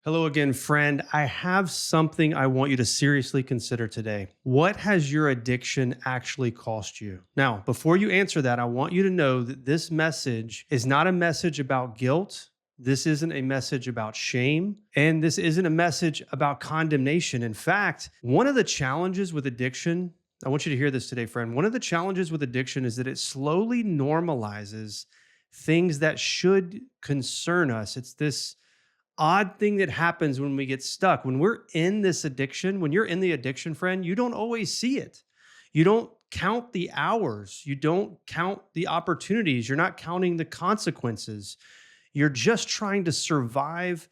Hello again, friend. I have something I want you to seriously consider today. What has your addiction actually cost you? Now, before you answer that, I want you to know that this message is not a message about guilt. This isn't a message about shame. And this isn't a message about condemnation. In fact, one of the challenges with addiction, I want you to hear this today, friend. One of the challenges with addiction is that it slowly normalizes things that should concern us. It's this odd thing that happens when we get stuck. When we're in this addiction, when you're in the addiction, friend, you don't always see it. You don't count the hours, you don't count the opportunities, you're not counting the consequences. You're just trying to survive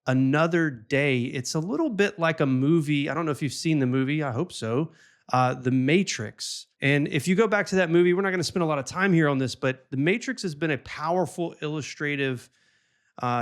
another day. It's a little bit like a movie. I don't know if you've seen the movie, I hope so. The Matrix. And if you go back to that movie, we're not going to spend a lot of time here on this, but The Matrix has been a powerful illustrative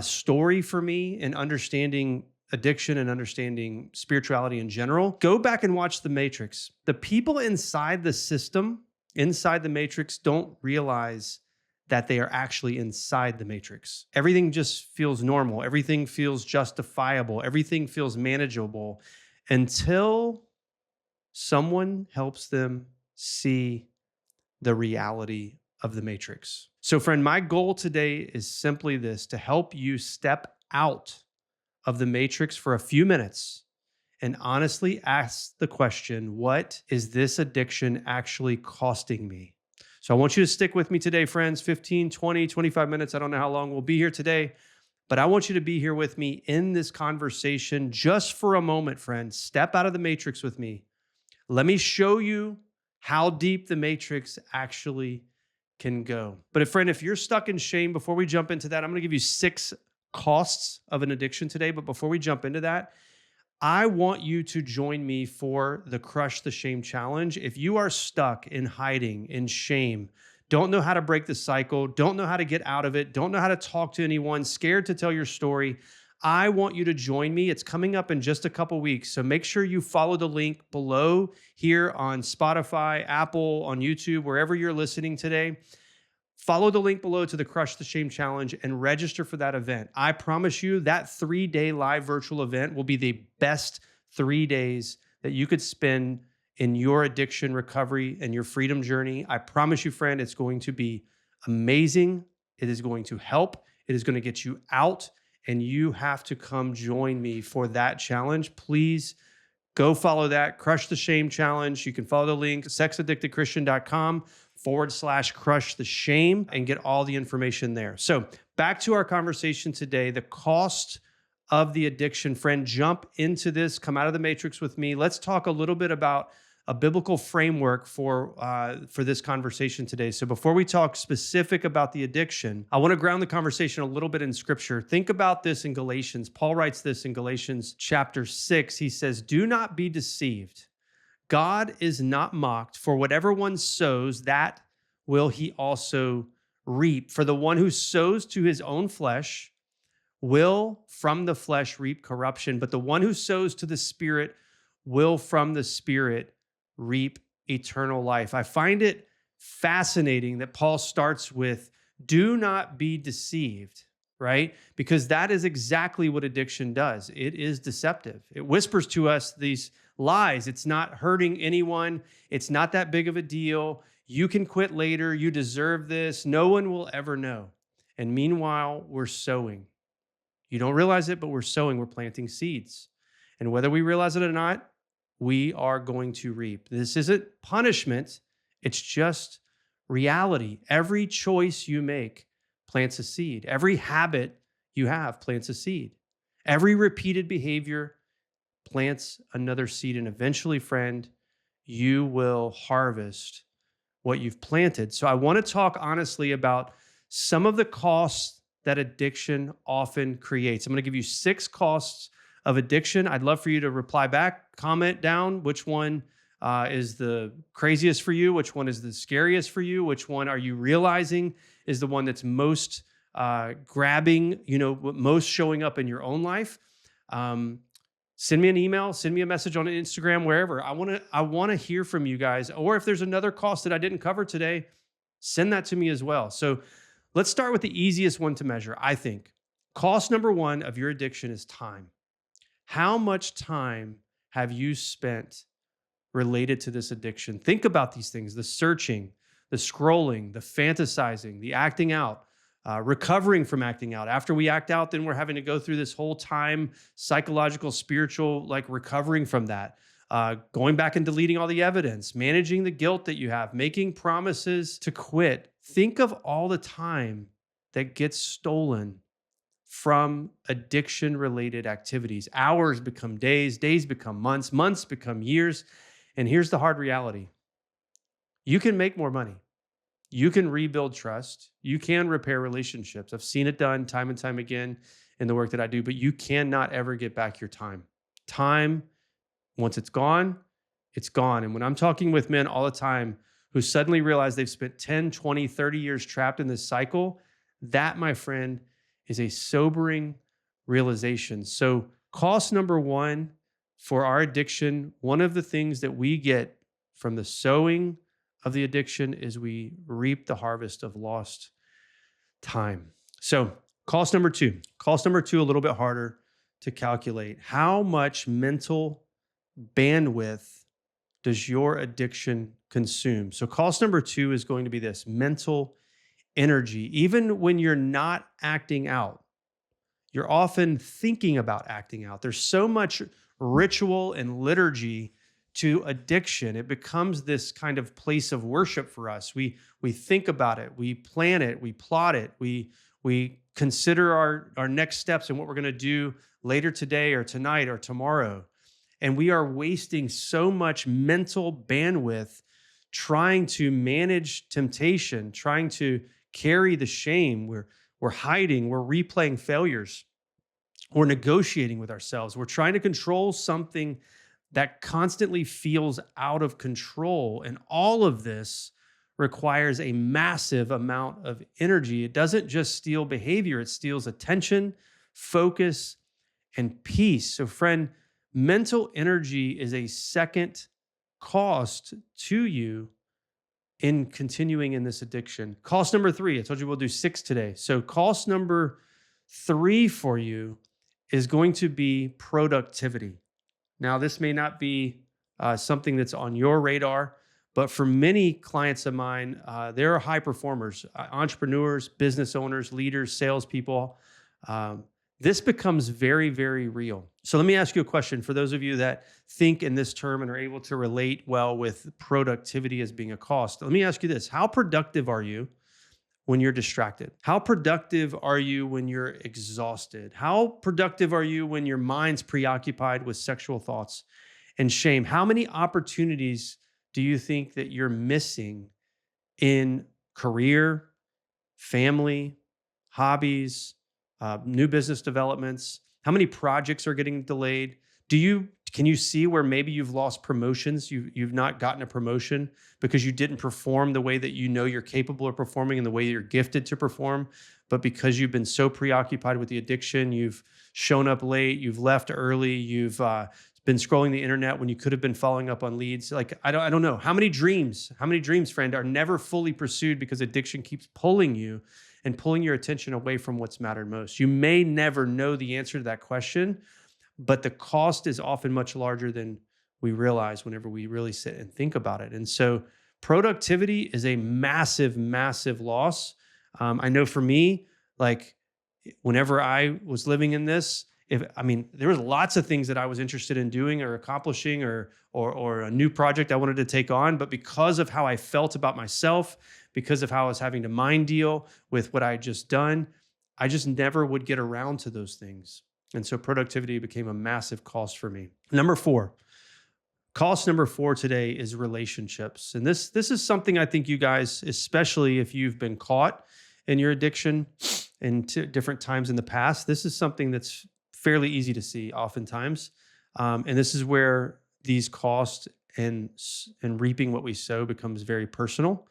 story for me in understanding addiction and understanding spirituality in general. Go back and watch The Matrix. The people inside the system, inside the Matrix, don't realize that they are actually inside the Matrix. Everything just feels normal. Everything feels justifiable. Everything feels manageable until someone helps them see the reality of the Matrix. So, friend, my goal today is simply this: to help you step out of the Matrix for a few minutes and honestly ask the question, what is this addiction actually costing me? So, I want you to stick with me today, friends. 15, 20, 25 minutes. I don't know how long we'll be here today, but I want you to be here with me in this conversation just for a moment, friend. Step out of the Matrix with me. Let me show you how deep the Matrix actually can go. But friend, if you're stuck in shame, before we jump into that, I'm going to give you 6 costs of an addiction today. But before we jump into that, I want you to join me for the Crush the Shame Challenge. If you are stuck in hiding, in shame, don't know how to break the cycle, don't know how to get out of it, don't know how to talk to anyone, scared to tell your story, I want you to join me. It's coming up in just a couple weeks. So make sure you follow the link below here on Spotify, Apple, on YouTube, wherever you're listening today. Follow the link below to the Crush the Shame Challenge and register for that event. I promise you that 3-day live virtual event will be the best 3 days that you could spend in your addiction recovery and your freedom journey. I promise you, friend, it's going to be amazing. It is going to help. It is going to get you out. And you have to come join me for that challenge. Please go follow that Crush the Shame Challenge. You can follow the link, sexaddictedchristian.com/crush the shame, and get all the information there. So back to our conversation today, the cost of the addiction. Friend, jump into this, come out of the Matrix with me. Let's talk a little bit about a biblical framework for this conversation today. So before we talk specific about the addiction, I want to ground the conversation a little bit in scripture. Think about this in Galatians. Paul writes this in Galatians chapter 6. He says, "Do not be deceived. God is not mocked, for whatever one sows, that will he also reap. For the one who sows to his own flesh will from the flesh reap corruption, but the one who sows to the Spirit will from the Spirit reap eternal life." I find it fascinating that Paul starts with, do not be deceived, right? Because that is exactly what addiction does. It is deceptive. It whispers to us these lies. It's not hurting anyone. It's not that big of a deal. You can quit later. You deserve this. No one will ever know. And meanwhile, we're sowing. You don't realize it, but we're sowing. We're planting seeds. And whether we realize it or not, we are going to reap. This isn't punishment. It's just reality. Every choice you make plants a seed. Every habit you have plants a seed. Every repeated behavior plants another seed. And eventually, friend, you will harvest what you've planted. So I want to talk honestly about some of the costs that addiction often creates. I'm going to give you 6 costs of addiction. I'd love for you to reply back, comment down which one is the craziest for you, which one is the scariest for you, which one are you realizing is the one that's most grabbing, most showing up in your own life. Send me an email, send me a message on Instagram, wherever. I want to hear from you guys. Or if there's another cost that I didn't cover today, send that to me as well. So let's start with the easiest one to measure, I think. Cost number 1 of your addiction is time. How much time have you spent related to this addiction? Think about these things: the searching, the scrolling, the fantasizing, the acting out, recovering from acting out. After we act out, then we're having to go through this whole time, psychological, spiritual, like recovering from that. Going back and deleting all the evidence, managing the guilt that you have, making promises to quit. Think of all the time that gets stolen from addiction related activities. Hours become days, days become months, months become years. And here's the hard reality: you can make more money, you can rebuild trust, you can repair relationships. I've seen it done time and time again in the work that I do, but you cannot ever get back your time. Time, once it's gone, it's gone. And when I'm talking with men all the time who suddenly realize they've spent 10, 20, 30 years trapped in this cycle, that, my friend, is a sobering realization. So, cost number one for our addiction, one of the things that we get from the sowing of the addiction is we reap the harvest of lost time. So, cost number two, a little bit harder to calculate. How much mental bandwidth does your addiction consume? So, cost number two is going to be this: mental energy. Even when you're not acting out, you're often thinking about acting out. There's so much ritual and liturgy to addiction. It becomes this kind of place of worship for us. We think about it, we plan it, we plot it, we consider our next steps and what we're going to do later today or tonight or tomorrow. And we are wasting so much mental bandwidth trying to manage temptation, trying to carry the shame. We're hiding, we're replaying failures, we're negotiating with ourselves, we're trying to control something that constantly feels out of control. And all of this requires a massive amount of energy. It doesn't just steal behavior, it steals attention, focus, and peace. So, friend, mental energy is a second cost to you in continuing in this addiction. Cost number three, I told you we'll do 6 today. So, cost number 3 for you is going to be productivity. Now, this may not be something that's on your radar, but for many clients of mine, there are high performers, entrepreneurs, business owners, leaders, salespeople. This becomes very, very real. So let me ask you a question for those of you that think in this term and are able to relate well with productivity as being a cost. Let me ask you this: how productive are you when you're distracted? How productive are you when you're exhausted? How productive are you when your mind's preoccupied with sexual thoughts and shame? How many opportunities do you think that you're missing in career, family, hobbies, new business developments? How many projects are getting delayed? Can you see where maybe you've lost promotions? You've not gotten a promotion because you didn't perform the way that you know you're capable of performing and the way you're gifted to perform. But because you've been so preoccupied with the addiction, you've shown up late, you've left early, you've been scrolling the internet when you could have been following up on leads. Like, I don't know. How many dreams, friend, are never fully pursued because addiction keeps pulling you and pulling your attention away from what's mattered most? You may never know the answer to that question, but the cost is often much larger than we realize whenever we really sit and think about it. And so productivity is a massive, massive loss. I know for me, like whenever I was living in this, there was lots of things that I was interested in doing or accomplishing or a new project I wanted to take on, but because of how I felt about myself, because of how I was having to mind deal with what I had just done, I just never would get around to those things. And so productivity became a massive cost for me. Cost number 4 today is relationships. And this is something I think you guys, especially if you've been caught in your addiction in different times in the past, this is something that's fairly easy to see oftentimes. And this is where these costs and reaping what we sow becomes very personal,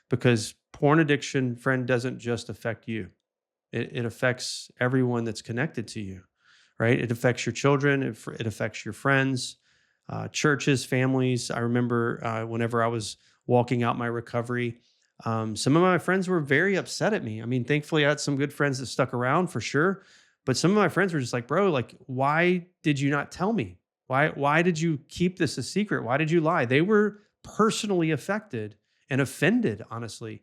because porn addiction, friend, doesn't just affect you. It affects everyone that's connected to you, right? It affects your children. It affects your friends, churches, families. I remember whenever I was walking out my recovery, some of my friends were very upset at me. I mean, thankfully, I had some good friends that stuck around for sure. But some of my friends were just like, bro, like, why did you not tell me? Why did you keep this a secret? Why did you lie? They were personally affected and offended, honestly,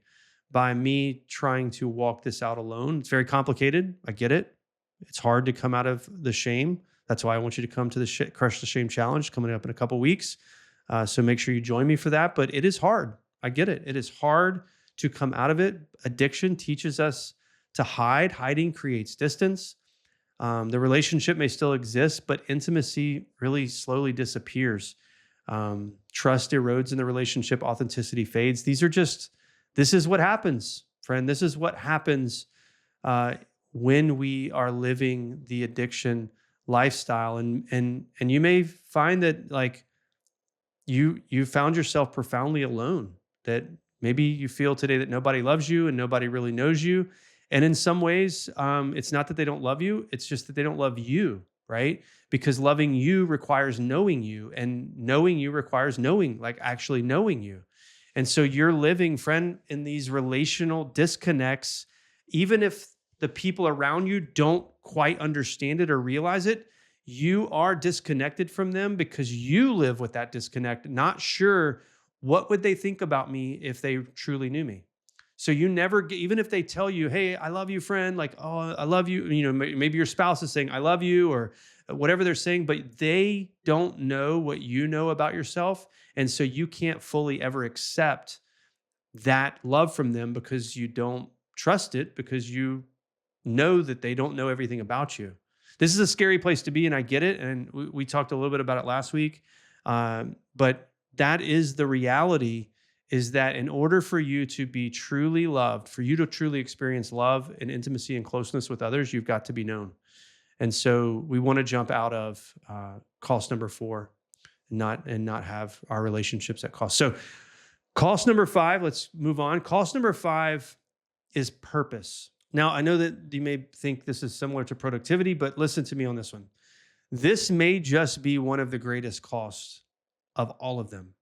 by me trying to walk this out alone. It's very complicated. I get it. It's hard to come out of the shame. That's why I want you to come to the Crush the Shame Challenge coming up in a couple weeks. So make sure you join me for that. But it is hard. I get it. It is hard to come out of it. Addiction teaches us to hide. Hiding creates distance. The relationship may still exist, but intimacy really slowly disappears. Trust erodes in the relationship. Authenticity fades. This is what happens, friend. This is what happens when we are living the addiction lifestyle. And you may find that like you found yourself profoundly alone, that maybe you feel today that nobody loves you and nobody really knows you. And in some ways, it's not that they don't love you, it's just that they don't love you, right? Because loving you requires knowing you, and knowing you requires knowing, like actually knowing you. And so you're living, friend, in these relational disconnects, even if the people around you don't quite understand it or realize it, you are disconnected from them because you live with that disconnect, not sure what would they think about me if they truly knew me. So you never get, even if they tell you, hey, I love you, friend, like, oh, I love you, maybe your spouse is saying, I love you, or whatever they're saying, but they don't know what you know about yourself. And so you can't fully ever accept that love from them because you don't trust it, because you know that they don't know everything about you. This is a scary place to be, and I get it. And we talked a little bit about it last week. But that is the reality, is that in order for you to be truly loved, for you to truly experience love and intimacy and closeness with others, you've got to be known. And so we want to jump out of cost number 4, and not have our relationships at cost. So cost number 5, let's move on. Cost number 5 is purpose. Now, I know that you may think this is similar to productivity, but listen to me on this one. This may just be one of the greatest costs of all of them.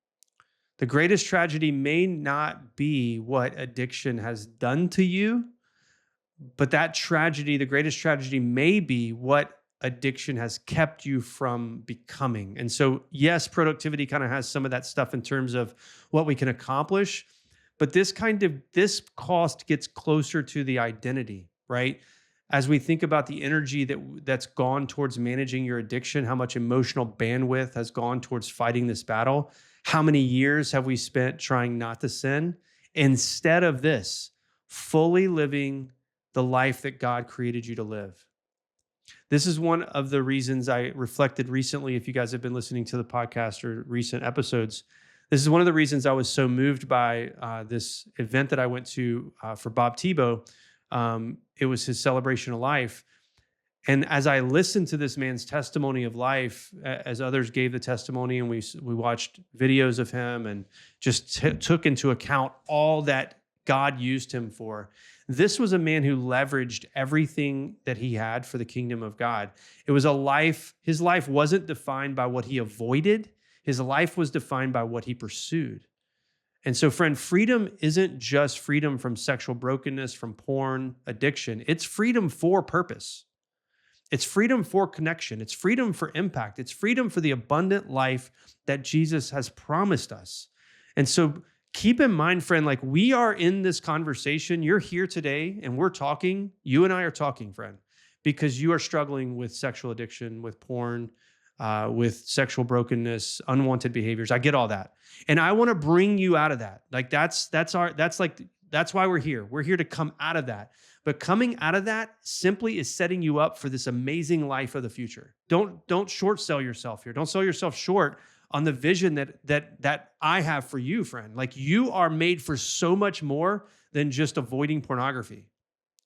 The greatest tragedy may not be what addiction has done to you, but that tragedy, the greatest tragedy, may be what addiction has kept you from becoming. And so, yes, productivity kind of has some of that stuff in terms of what we can accomplish, but this cost gets closer to the identity, right? As we think about the energy that's gone towards managing your addiction, how much emotional bandwidth has gone towards fighting this battle, how many years have we spent trying not to sin, instead of this, fully living the life that God created you to live. This is one of the reasons I reflected recently. If you guys have been listening to the podcast or recent episodes, this is one of the reasons I was so moved by this event that I went to for Bob Tebow. It was his celebration of life. And as I listened to this man's testimony of life, as others gave the testimony, and we watched videos of him and just took into account all that God used him for, this was a man who leveraged everything that he had for the kingdom of God. It was a life, his life wasn't defined by what he avoided. His life was defined by what he pursued. And so, friend, freedom isn't just freedom from sexual brokenness, from porn, addiction. It's freedom for purpose. It's freedom for connection. It's freedom for impact. It's freedom for the abundant life that Jesus has promised us. And so keep in mind, friend, like we are in this conversation. You're here today and we're talking. You and I are talking, friend, because you are struggling with sexual addiction, with porn, with sexual brokenness, unwanted behaviors. I get all that. And I want to bring you out of that. Like that's why we're here. We're here to come out of that. But coming out of that simply is setting you up for this amazing life of the future. Don't short sell yourself here. Don't sell yourself short on the vision that I have for you, friend. Like you are made for so much more than just avoiding pornography.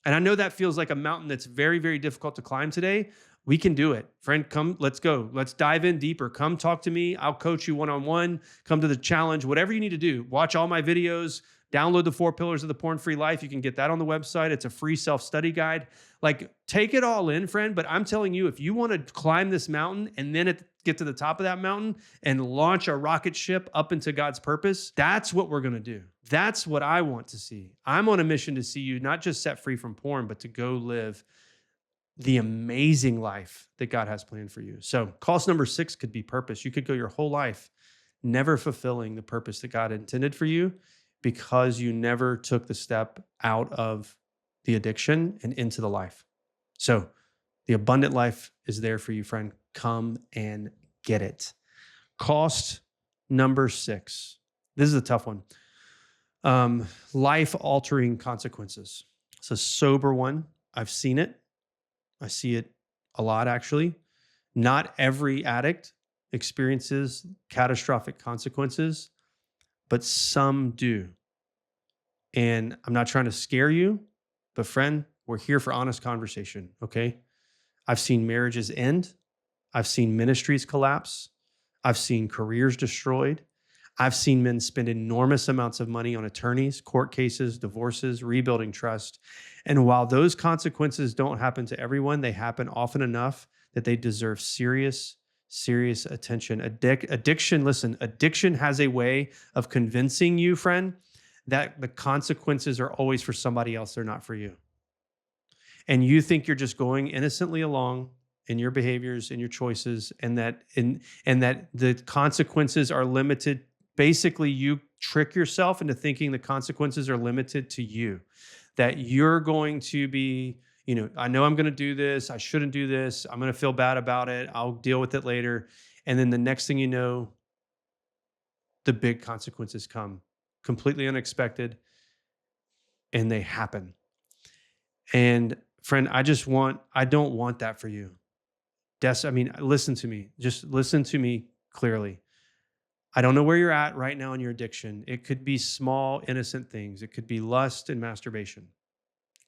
And I know that feels like a mountain that's very, very difficult to climb today. We can do it. Friend, come, let's go. Let's dive in deeper. Come talk to me. I'll coach you one-on-one. Come to the challenge, whatever you need to do. Watch all my videos. Download the 4 Pillars of the Porn-Free Life. You can get that on the website. It's a free self-study guide. Like, take it all in, friend. But I'm telling you, if you want to climb this mountain and then get to the top of that mountain and launch a rocket ship up into God's purpose, that's what we're going to do. That's what I want to see. I'm on a mission to see you not just set free from porn, but to go live the amazing life that God has planned for you. So, cost number 6 could be purpose. You could go your whole life never fulfilling the purpose that God intended for you because you never took the step out of the addiction and into the life. So, the abundant life is there for you, friend. Come and get it. Cost number 6. This is a tough one. Life altering consequences. It's a sober one. I've seen it. I see it a lot, actually. Not every addict experiences catastrophic consequences, but some do. And I'm not trying to scare you, but friend, we're here for honest conversation, okay? I've seen marriages end. I've seen ministries collapse. I've seen careers destroyed. I've seen men spend enormous amounts of money on attorneys, court cases, divorces, rebuilding trust. And while those consequences don't happen to everyone, they happen often enough that they deserve serious, serious attention. Addiction, listen, addiction has a way of convincing you, friend, that the consequences are always for somebody else, they're not for you. And you think you're just going innocently along in your behaviors and your choices, and that the consequences are limited. Basically, you trick yourself into thinking the consequences are limited to you, that you're going to be, I know I'm going to do this, I shouldn't do this, I'm going to feel bad about it, I'll deal with it later. And then the next thing you know, the big consequences come completely unexpected, and they happen. And friend, I don't want that for you. Listen to me. Just listen to me clearly. I don't know where you're at right now in your addiction. It could be small, innocent things. It could be lust and masturbation.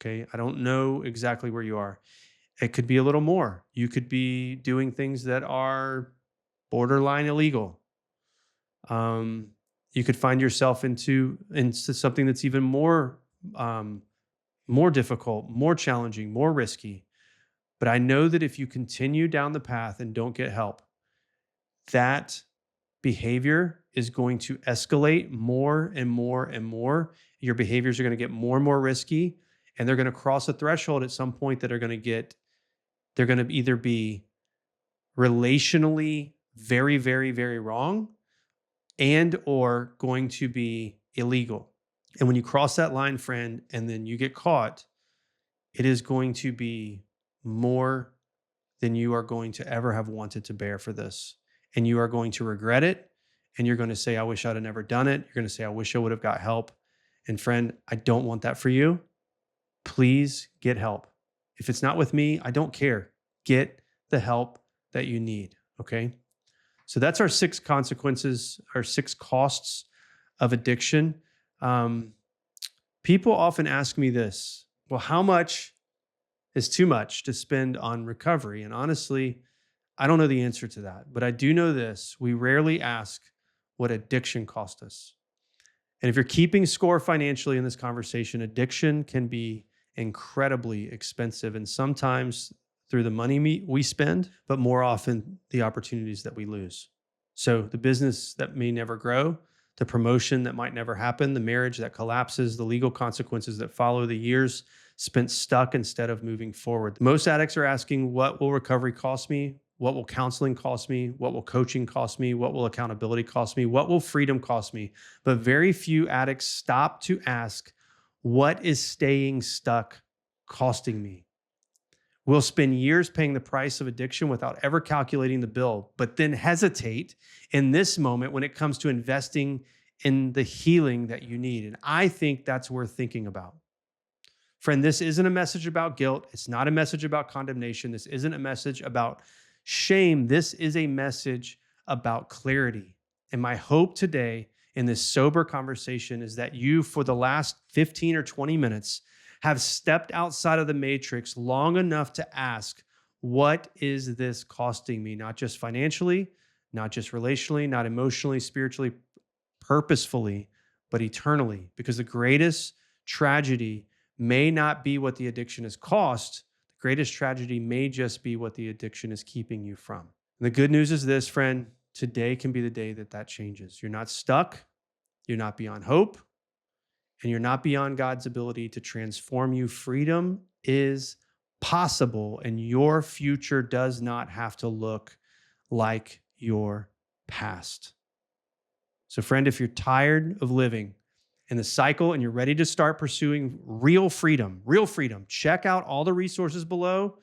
Okay. I don't know exactly where you are. It could be a little more. You could be doing things that are borderline illegal. You could find yourself into something that's even um, more difficult, more challenging, more risky. But I know that if you continue down the path and don't get help, that behavior is going to escalate more and more and more. Your behaviors are going to get more and more risky, and they're going to cross a threshold at some point that they're going to either be relationally very, very, very wrong and or going to be illegal. And when you cross that line, friend, and then you get caught, it is going to be more than you are going to ever have wanted to bear for this. And you are going to regret it. And you're going to say, I wish I'd have never done it. You're going to say, I wish I would have got help. And friend, I don't want that for you. Please get help. If it's not with me, I don't care. Get the help that you need. Okay. So that's our 6 consequences, our 6 costs of addiction. Um, People often ask me this: well, how much is too much to spend on recovery? And honestly, I don't know the answer to that, but I do know this: we rarely ask what addiction cost us. And if you're keeping score financially in this conversation, addiction can be incredibly expensive, and sometimes through the money we spend, but more often the opportunities that we lose. So the business that may never grow, the promotion that might never happen, the marriage that collapses, the legal consequences that follow, the years spent stuck instead of moving forward. Most addicts are asking, what will recovery cost me? What will counseling cost me? What will coaching cost me? What will accountability cost me? What will freedom cost me? But very few addicts stop to ask, what is staying stuck costing me? We'll spend years paying the price of addiction without ever calculating the bill, but then hesitate in this moment when it comes to investing in the healing that you need. And I think that's worth thinking about. Friend, this isn't a message about guilt. It's not a message about condemnation. This isn't a message about shame. This is a message about clarity. And my hope today in this sober conversation is that you, for the last 15 or 20 minutes, have stepped outside of the matrix long enough to ask, what is this costing me? Not just financially, not just relationally, not emotionally, spiritually, purposefully, but eternally. Because the greatest tragedy may not be what the addiction has cost. The greatest tragedy may just be what the addiction is keeping you from. And the good news is this, friend: today can be the day that changes. You're not stuck. You're not beyond hope. And you're not beyond God's ability to transform you. Freedom is possible, and your future does not have to look like your past. So, friend, if you're tired of living in the cycle and you're ready to start pursuing real freedom, check out all the resources below.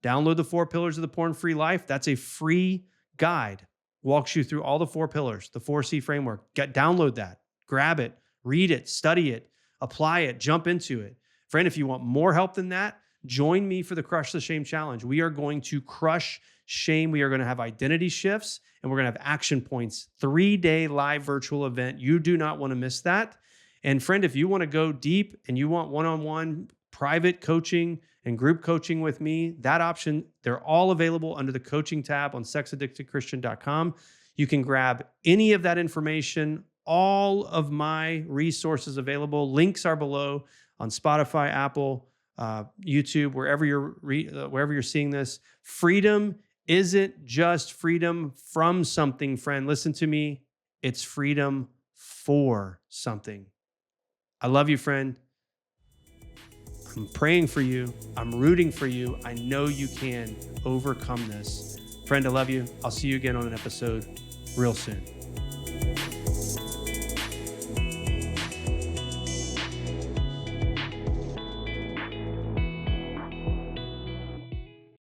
Download the 4 Pillars of the Porn-Free Life. That's a free guide. Walks you through all the 4 pillars, the 4C framework. Download that, grab it, read it, study it, apply it, jump into it. Friend, if you want more help than that, join me for the Crush the Shame Challenge. We are going to crush shame. We are going to have identity shifts and we're going to have action points. 3-day live virtual event. You do not want to miss that. And friend, if you want to go deep and you want one-on-one private coaching and group coaching with me, that option, they're all available under the coaching tab on sexaddictedchristian.com. You can grab any of that information, all of my resources available. Links are below on Spotify, Apple, YouTube, wherever you're seeing this. Freedom isn't just freedom from something, friend. Listen to me. It's freedom for something. I love you, friend. I'm praying for you. I'm rooting for you. I know you can overcome this. Friend, I love you. I'll see you again on an episode real soon.